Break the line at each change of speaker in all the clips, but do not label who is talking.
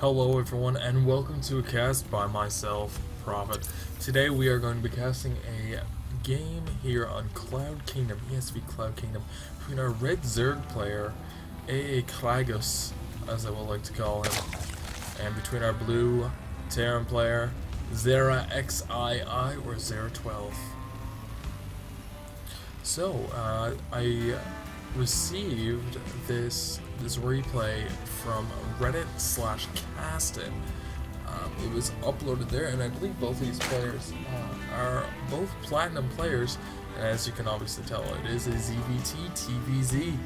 Hello everyone and welcome to a cast by myself, Prophet. Today we are going to be casting a game here on Cloud Kingdom, ESV Cloud Kingdom, between our red Zerg player, AAKraigus, as I would like to call him, and between our blue Terran player, ZaraXII or ZaraXII. So, I received this replay from Reddit/Casting. It was uploaded there, and I believe both these players are both platinum players. And as you can obviously tell, it is a ZVT TVZ.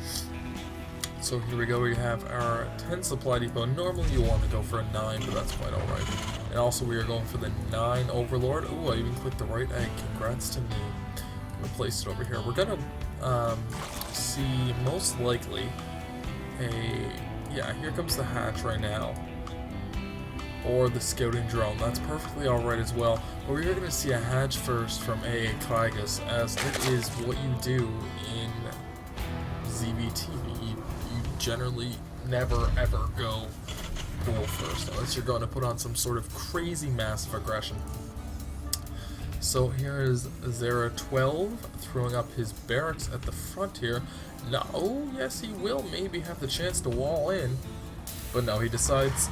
So here we go. We have our 10 supply depot. Normally you want to go for a 9, but that's quite alright. And also we are going for the 9 Overlord. Oh, I even clicked the right egg. Congrats to me. I'm gonna place it over here. We're gonna see most likely yeah, here comes the hatch right now, or the scouting drone. That's perfectly alright as well, but we're going to see a hatch first from AAKraigus, as it is what you do in ZVT. You generally never ever go goal first, unless you're going to put on some sort of crazy massive aggression. So here is ZaraXII throwing up his barracks at the front here. No, oh yes, he will maybe have the chance to wall in, but no, he decides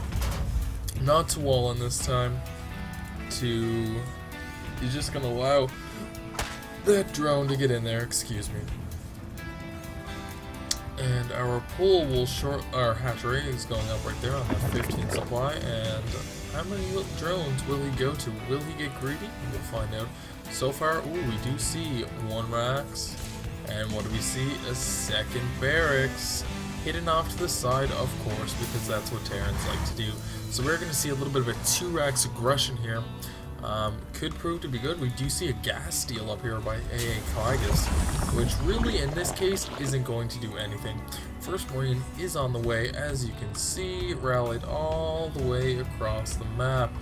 not to wall in this time. He's just gonna allow that drone to get in there. Excuse me. And our pool will our hatchery is going up right there on the 15 supply, and how many drones will he go to? Will he get greedy? We'll find out. So far, ooh, we do see 1 Rax, and what do we see? A second barracks, hidden off to the side, of course, because that's what Terrans like to do. So we're going to see a little bit of a 2 Rax aggression here. Could prove to be good. We do see a gas steal up here by AAKraigus, which really in this case isn't going to do anything. First Marine is on the way, as you can see, rallied all the way across the map,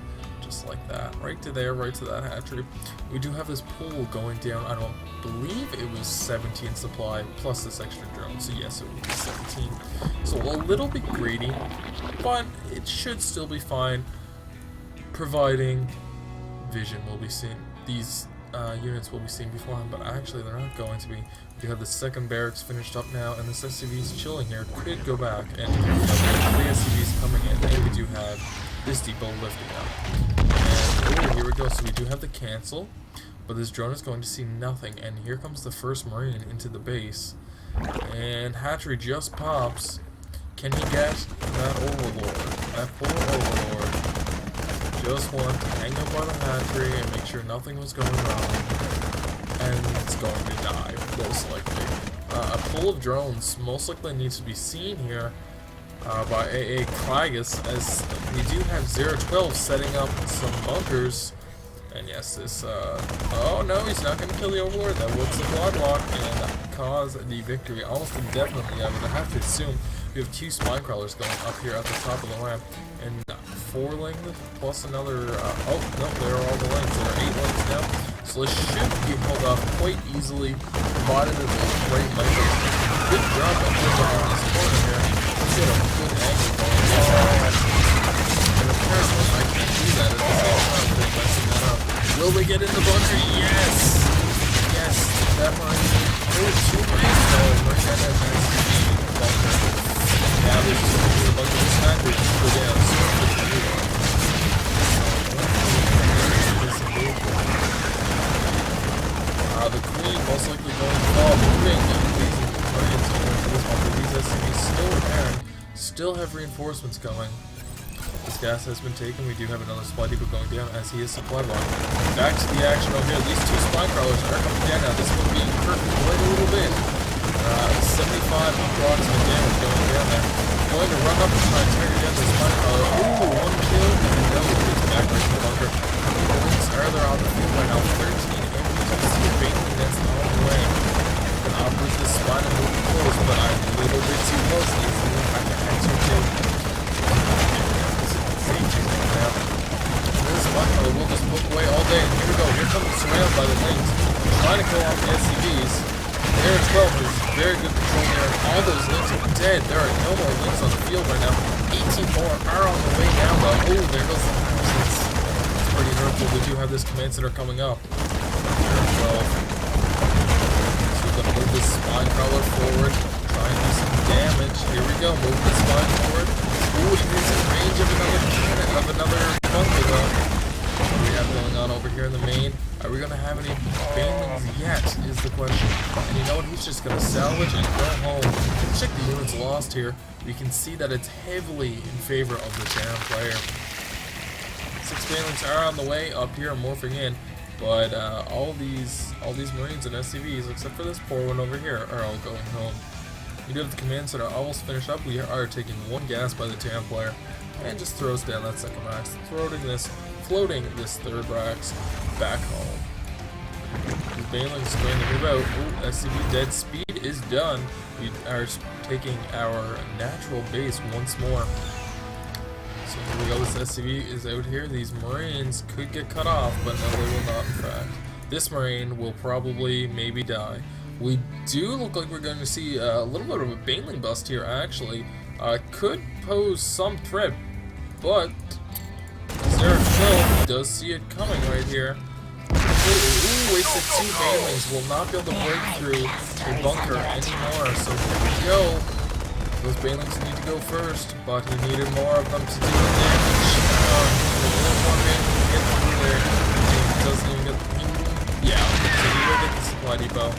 just like that, right to there, right to that hatchery. We do have this pool going down. I don't believe it was 17 supply plus this extra drone, so yes, it would be 17. So a little bit greedy, but it should still be fine, providing vision will be seen. These units will be seen beforehand, but actually they're not going to be. We have the second barracks finished up now, and this SCV is chilling here. Could go back, and we have 3 SCVs coming in, and we do have this depot lifting up. And here we go. So we do have the cancel, but this drone is going to see nothing. And here comes the first Marine into the base, and hatchery just pops. Can he get that Overlord? That poor Overlord. Just want to hang up by the hatchery and make sure nothing was going wrong, and it's going to die, most likely. A pool of drones most likely needs to be seen here by AAKraigus, as we do have ZaraXII setting up some bunkers. And yes, this, oh no, he's not going to kill the Overlord. That would supply block and cause the victory almost indefinitely. I would have to assume we have 2 spine crawlers going up here at the top of the ramp, and 4 lanes plus another, oh no, there are all the lanes. There are 8 lanes now, so this should be held off quite easily, provided that there's great lasers. Good job up there on this corner here. Let's get a good angle going. And apparently I can't do that at the same time. They're messing that up. Will they get in the bunker? Yes! Yes, that might be. Oh, 2 lanes though. Right at that bunker. Now there's just a bunch of snipers to go down. The Queen most likely going to fall, moving these Marines over to this bunker. These SCVs still repairing, still have reinforcements going. This gas has been taken. We do have another supply depot going down, as he is supply block. Back to the action over here. These 2 spine crawlers are coming down now. This one being hurt quite a little bit. 75 approximate damage going down there. Going to run up and try and tear down the spine crawler. Ooh, 1 kill, and no, it's back right to the bunker. How many Marines are there on the field right now? 13, and we can see a Bailey that's on the way. Can operate this spine and move close, but I'm a little bit too close. He's going to have to answer to this spine crawler will just poke away all day. And here we go. Here comes surrounded by the lanes. Trying to kill off the SCVs. ZaraXII is very good control there. All those links are dead. There are no more links on the field right now. 18 more are on the way now, though. Oh, there goes the It's pretty hurtful. We do have this command center coming up. So we're going to move this spine crawler forward. Try and do some damage. Here we go. Move the spine forward. Ooh, he's in range of another bunker, though. What do we have going on over here in the main? Are we going to have any banelings yet, is the question. And you know what? He's just going to salvage and go home. Check the units lost here. We can see that it's heavily in favor of the Terran player. 6 banelings are on the way up here and morphing in. But all these Marines and SCVs, except for this poor one over here, are all going home. We do have the command center almost finished up. We are taking 1 gas by the Terran player. And just throws down that second Rax, floating this third Rax back home. The Baneling's going to move out. Ooh, SCV dead speed is done. We are taking our natural base once more. So here we go, this SCV is out here. These Marines could get cut off, but no, they will not in fact. This Marine will probably maybe die. We do look like we're going to see a little bit of a Baneling bust here actually. Could pose some threat, but ZaraXII does see it coming right here. Ooh, wasted 2 Banelings. Will not be able to break through the bunker anymore. So here we go. Those Banelings need to go first, but he needed more of them to do the damage. One more Baneling to get through there. He doesn't even get. Yeah, so he will get the supply depot.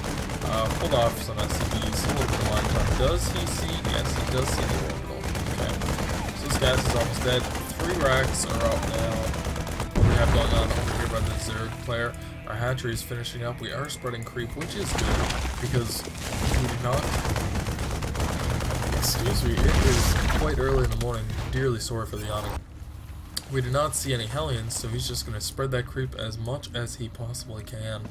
Hold off some SCVs. A little bit of line time. Does he see? Yes, he does see the orbital. Okay. So this gas is almost dead. 3 racks are up now. What we have going on over here by the Zerg player. Our hatchery is finishing up. We are spreading creep, which is good because we do not. Excuse me, it is quite early in the morning. Dearly sorry for the yawning. We do not see any Hellions, so he's just going to spread that creep as much as he possibly can.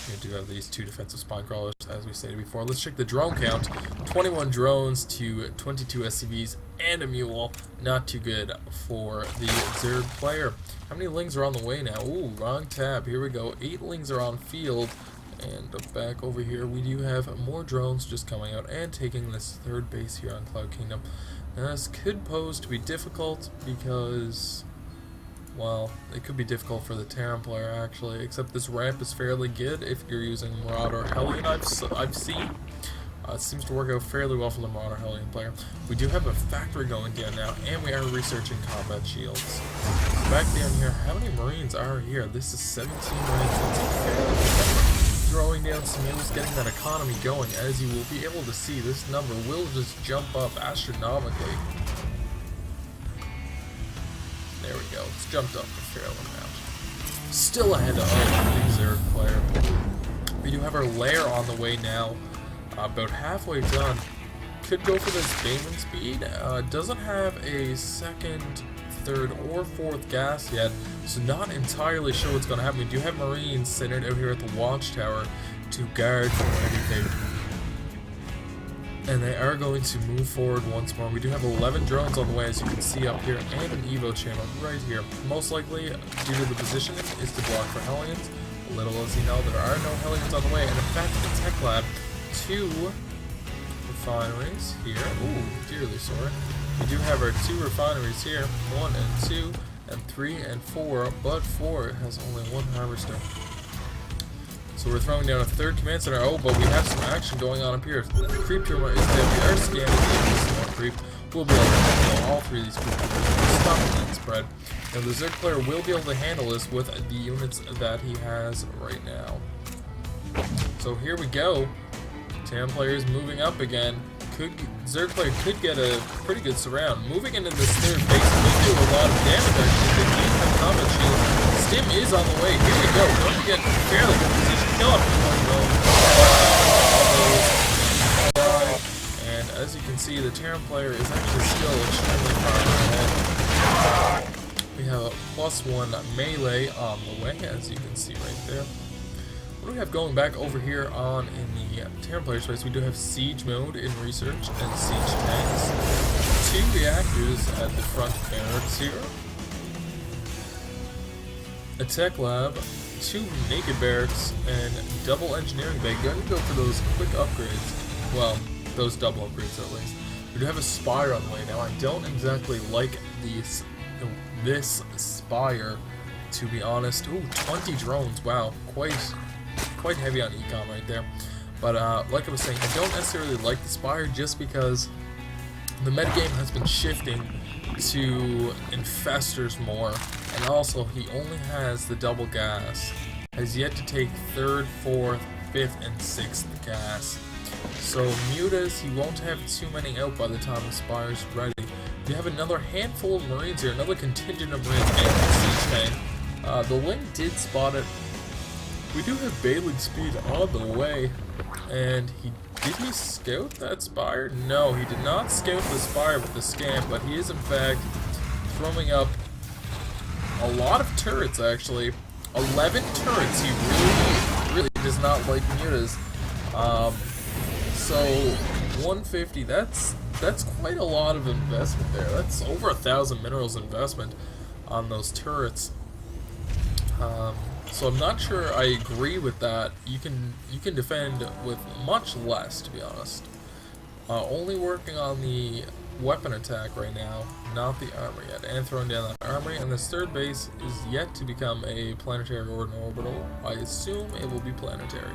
We do have these 2 defensive spine crawlers, as we stated before. Let's check the drone count. 21 drones to 22 SCVs and a mule. Not too good for the Zerg player. How many lings are on the way now? Ooh, wrong tab. Here we go. 8 lings are on field. And back over here, we do have more drones just coming out and taking this 3rd base here on Cloud Kingdom. Now, this could pose to be difficult because, well, it could be difficult for the Terran player actually, except this ramp is fairly good if you're using Marauder Hellion I've seen. It seems to work out fairly well for the Marauder Hellion player. We do have a factory going down now, and we are researching combat shields. So back down here, how many Marines are here? This is 17 Marines. That's fairly good. Throwing down some mules, getting that economy going. As you will be able to see, this number will just jump up astronomically. There we go. It's jumped up a fair amount. Still ahead of the Zerg player. We do have our lair on the way now. About halfway done. Could go for this Baneling speed. Doesn't have a 2nd, 3rd, or 4th gas yet, so not entirely sure what's going to happen. We do have Marines centered out here at the watchtower to guard for anything. And they are going to move forward once more. We do have 11 drones on the way, as you can see up here, and an Evo channel right here. Most likely, due to the positioning, is to block for Hellions. Little as you know, there are no Hellions on the way, and in fact, the Tech Lab, 2 refineries here. Ooh, dearly sorry. We do have our 2 refineries here, 1 and 2, and 3 and 4, but 4 has only 1 harvester. So we're throwing down a 3rd command center. Oh, but we have some action going on up here. The creep tumor is dead. We are scanning the more creep. We'll be able to handle all 3 of these creep tumors. Stop that spread. Now the Zerg player will be able to handle this with the units that he has right now. So here we go. Terran player is moving up again. Zerg player could get a pretty good surround. Moving into this 3rd base will do a lot of damage actually. They can't have combat shield. Stim is on the way. Here we go. Going to get fairly good position. Kill off and as you can see, the Terran player is actually still extremely far ahead. We have a +1 melee on the way, as you can see right there. What do we have going back over here on in the Terran player space? We do have siege mode in research and siege tanks. 2 reactors at the front barracks here. A tech lab, 2 naked barracks, and double engineering bay. Going to go for those quick upgrades. Well, those double upgrades at least. We do have a Spire on the way. Now, I don't exactly like this Spire, to be honest. Ooh, 20 drones. Wow, quite heavy on econ right there. But like I was saying, I don't necessarily like the Spire just because the metagame has been shifting to infestors more, and also he only has the double gas. Has yet to take 3rd, 4th, 5th, and 6th gas. So mutas, he won't have too many out by the time the Spire's ready. We have another handful of Marines here, another contingent of Marines and a siege tank. The Link did spot it. We do have bailing speed on the way, and did he scout that Spire? No, he did not scout the Spire with the Scamp, but he is in fact throwing up a lot of turrets actually. 11 turrets. He really does not like mutas. So 150. That's quite a lot of investment there. That's over 1,000 minerals investment on those turrets. So I'm not sure I agree with that. You can defend with much less, to be honest. Only working on the weapon attack right now, not the armor yet, and throwing down that armory. And this 3rd base is yet to become a planetary or an orbital. I assume it will be planetary.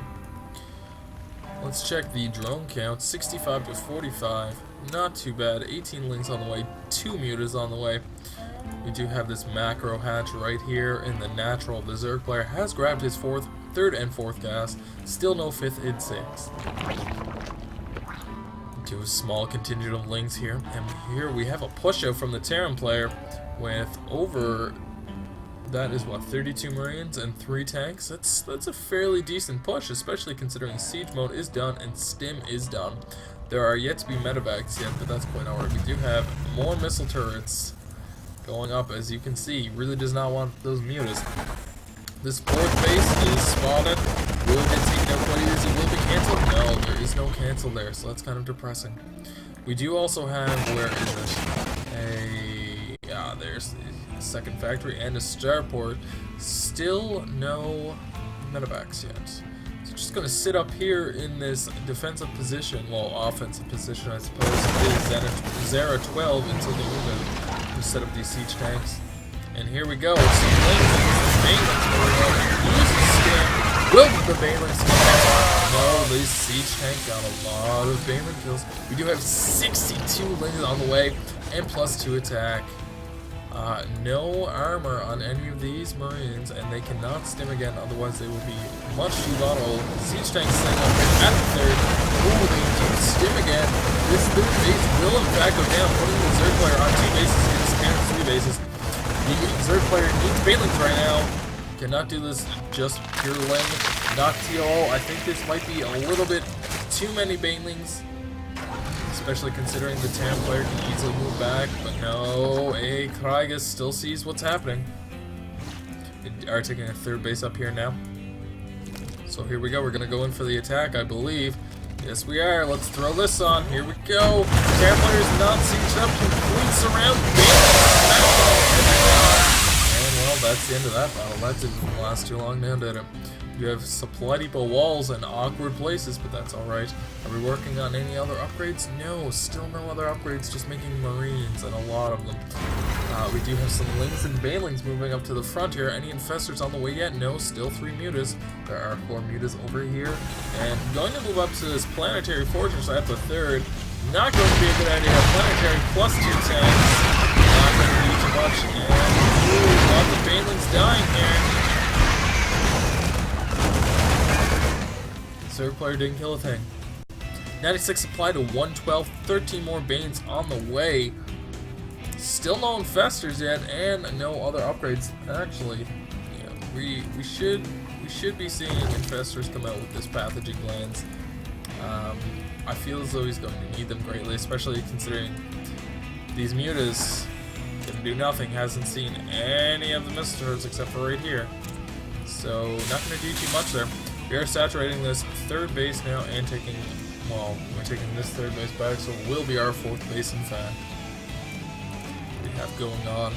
Let's check the drone count. 65 to 45. Not too bad. 18 links on the way. 2 mutas on the way. We do have this macro hatch right here in the natural. The Zerg player has grabbed his 3rd and 4th gas. Still no 5th and 6th. Do a small contingent of links here. And here we have a push out from the Terran player with over... That is what, 32 Marines and 3 tanks? That's a fairly decent push, especially considering Siege Mode is done and Stim is done. There are yet to be medevacs yet, but that's quite alright. We do have more missile turrets going up, as you can see. He really does not want those mutas. This 4th base is spotted. Will it get taken out quite easy? Will it be cancelled? No, there is no cancel there, so that's kind of depressing. We do also have, where is it? There's the 2nd factory and a starport. Still no medevacs yet. So just gonna sit up here in this defensive position, well, offensive position, I suppose. It is ZaraXII until the movement to set up these siege tanks. And here we go. Some Banelings going on. Use the Scam. Will the Banelings get No, this siege tank got a lot of Baneling kills. We do have 62 links on the way and +2 attack. No armor on any of these Marines, and they cannot stim again, otherwise they will be much too volatile. Siege tank setting up at the 3rd. Ooh, they do stim again. This 3rd base will in fact go down, putting the Zerg player on 2 bases against Scanner 3 bases. The Zerg player needs Banelings right now. Cannot do this just pure Ling, not TO. I think this might be a little bit too many Banelings, especially considering the Terran player can easily move back, but no, AAKraigus still sees what's happening. They are taking a 3rd base up here now. So here we go, we're going to go in for the attack, I believe. Yes, we are. Let's throw this on. Here we go. Terran player's not sieged up, complete surround. And well, that's the end of that battle. That didn't last too long now, did it? You have supply depot walls and awkward places, but that's alright. Are we working on any other upgrades? No, still no other upgrades, just making Marines, and a lot of them. We do have some Lings and Banelings moving up to the front here. Any infestors on the way yet? No, still 3 mutas. There are 4 mutas over here. And going to move up to this planetary fortress at the 3rd. Not going to be a good idea. Planetary +2 tanks. Not going to be too much. And ooh, lots of Banelings dying here. Zerg player didn't kill a thing. 96 supply to 112, 13 more Banes on the way. Still no infestors yet, and no other upgrades. Actually, we should be seeing infestors come out with this pathogen glands. I feel as though he's going to need them greatly, especially considering these mutas can do nothing. Hasn't seen any of the missile turrets except for right here. So not going to do too much there. We are saturating this 3rd base now and taking, well, we're taking this 3rd base back, so it will be our 4th base in fact. We have going on.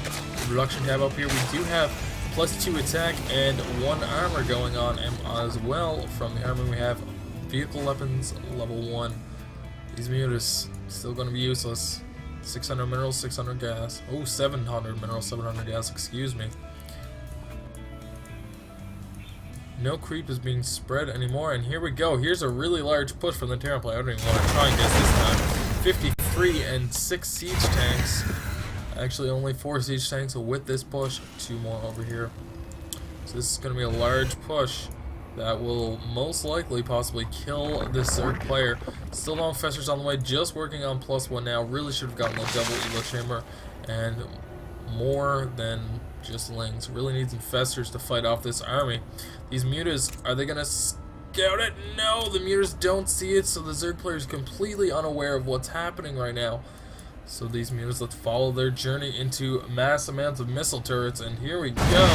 Reduction tab up here, we do have +2 attack and 1 armor going on as well. From the armor we have vehicle weapons level 1. These mutas still going to be useless. 600 minerals, 600 gas. Oh, 700 minerals, 700 gas, excuse me. No creep is being spread anymore, and here we go. Here's a really large push from the Terran player. I don't even want to try and guess this time. 53 and 6 siege tanks. Actually, only 4 siege tanks, so with this push, 2 more over here. So this is going to be a large push that will most likely possibly kill this Zerg player. Still no infestors on the way, just working on +1 now. Really should have gotten a double Elo chamber and more than just lings. Really needs infestors to fight off this army. These mutas, are they gonna scout it? No, the mutas don't see it, so the Zerg player is completely unaware of what's happening right now. So these mutas, let's follow their journey into mass amounts of missile turrets, and here we go.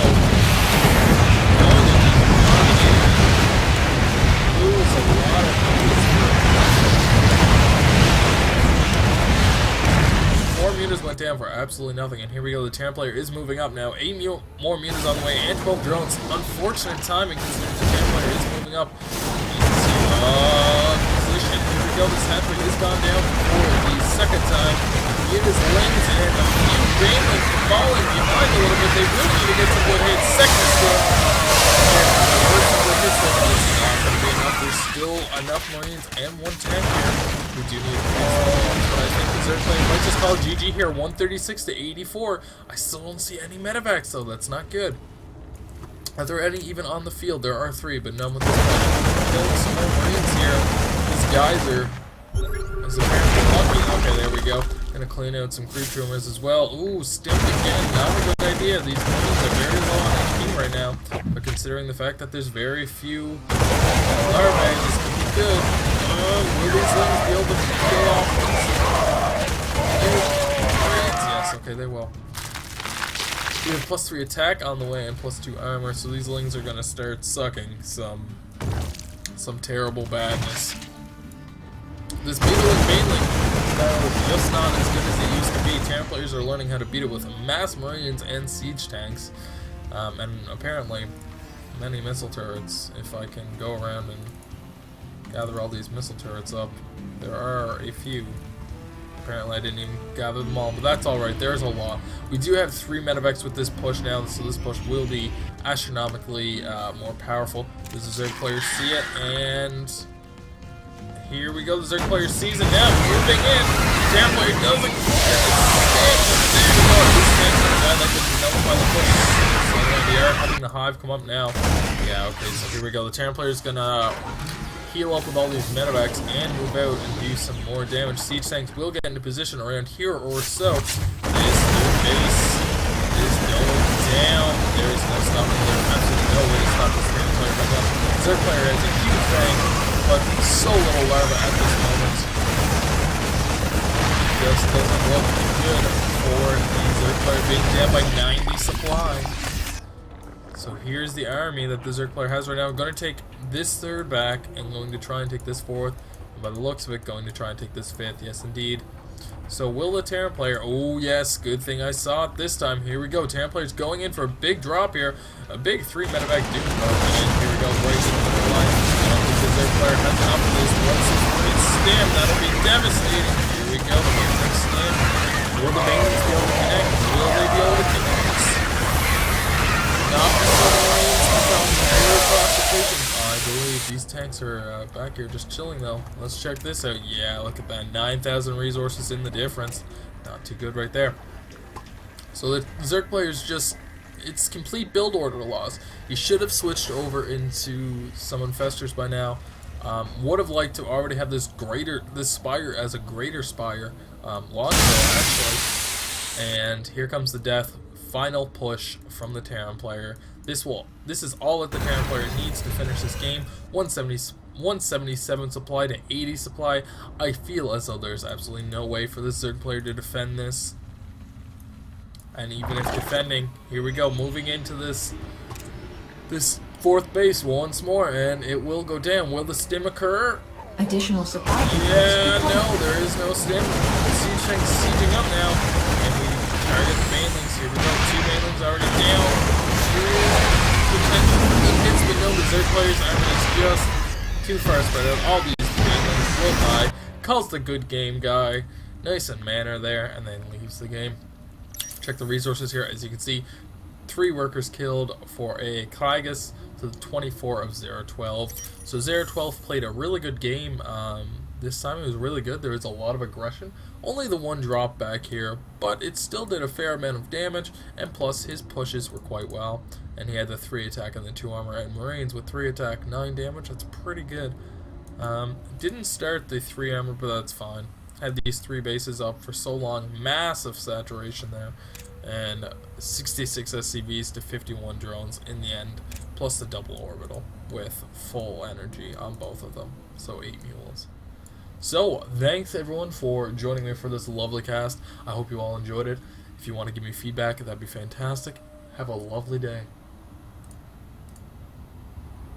Four mutas went down for absolutely nothing, and here we go. The Terran player is moving up now. 8 more mutas on the way, and 12 drones. Unfortunate timing considering the Terran player is moving up into position. Here we go. This hatchery is gone down for the second time. Mutas, lings, and a few banelings falling behind a little bit. They really need to get some good hits. Second is still. There's still enough Marines and 1 tank here. We do need but I think the Zerg player might just call GG here. 136 to 84. I still don't see any medevacs though. That's not good. Are there any even on the field? There are 3, but none with this one. Killing some more Marines here. This geyser is apparently lucky. Okay, there we go. Gonna clean out some creep rumors as well. Ooh, stimmed again. Not a good idea. These Marines are very low on HP right now. But considering the fact that there's very few larvae, this could be good. Will these lings be able to kill off these Marines? Yes, okay, they will. We have +3 attack on the way and +2 armor, so these lings are gonna start sucking some terrible badness. This beetling baneling, just not as good as it used to be. Terran players are learning how to beat it with mass Marines and siege tanks, and apparently many missile turrets. If I can go around and gather all these missile turrets up, there are a few. Apparently I didn't even gather them all, but that's alright. There's a lot. We do have 3 medevacs with this push now, so this push will be astronomically more powerful. Does the Zerg player see it? And here we go. The Zerg player sees it now. Moving in. The Terran player doesn't. So they are having the hive come up now. Yeah, okay, so here we go. The Terran player is gonna heal up with all these medevacs and move out and do some more damage. Siege tanks will get into position around here or so. This new base is going down. There is no stopping. There's absolutely no way to stop this Terran player right now. Zerg player has a huge tank, but so little larva at this moment. It just doesn't look good for the Zerg player being down by 90 supply. So here's the army that the Zerg player has right now. I'm going to take this 3rd back and going to try and take this 4th. And by the looks of it, going to try and take this 5th. Yes, indeed. So will the Terran player... Oh, yes. Good thing I saw it this time. Here we go. Terran player's going in for a big drop here. A big 3 medevac Doom drop. And here we go. Right into the line. I don't think the Zerg player has enough of this. Once it's stem, that'll be devastating. Here we go. The next stem. Will the Banelings be able to connect? Will they be able to connect? I believe these tanks are back here just chilling though. Let's check this out. Yeah, look at that. 9,000 resources in the difference. Not too good right there. So the Zerg players just... It's complete build order loss. You should have switched over into some infestors by now. Would have liked to already have this spire as a greater spire long ago actually. And here comes the death. Final push from the Terran player. This is all that the Terran player needs to finish this game. 177 supply to 80 supply. I feel as though there's absolutely no way for this Zerg player to defend this. And even if defending, here we go, moving into this 4th base once more, and it will go down. Will the stim occur?
Additional supply.
Yeah, no, there is no stim. The siege tank's sieging up now, and we target the banelings. Here we go. 2 banelings already down. Potential for good hits, but no, the Zerg players' army is just too far spread out. All these banelings will die. calls the good game guy, nice and manner there, and then leaves the game. Check the resources here. As you can see, 3 workers killed for AAKraigus to the 24 of ZaraXII. So ZaraXII played a really good game. This time it was really good. There was a lot of aggression. Only the 1 drop back here, but it still did a fair amount of damage, and plus his pushes were quite well. And he had the 3 attack and the 2 armor, and Marines with 3 attack, 9 damage. That's pretty good. Didn't start the 3 armor, but that's fine. Had these 3 bases up for so long. Massive saturation there. And 66 SCVs to 51 drones in the end, plus the double orbital with full energy on both of them. So 8 mules. So, thanks everyone for joining me for this lovely cast. I hope you all enjoyed it. If you want to give me feedback, that'd be fantastic. Have a lovely day.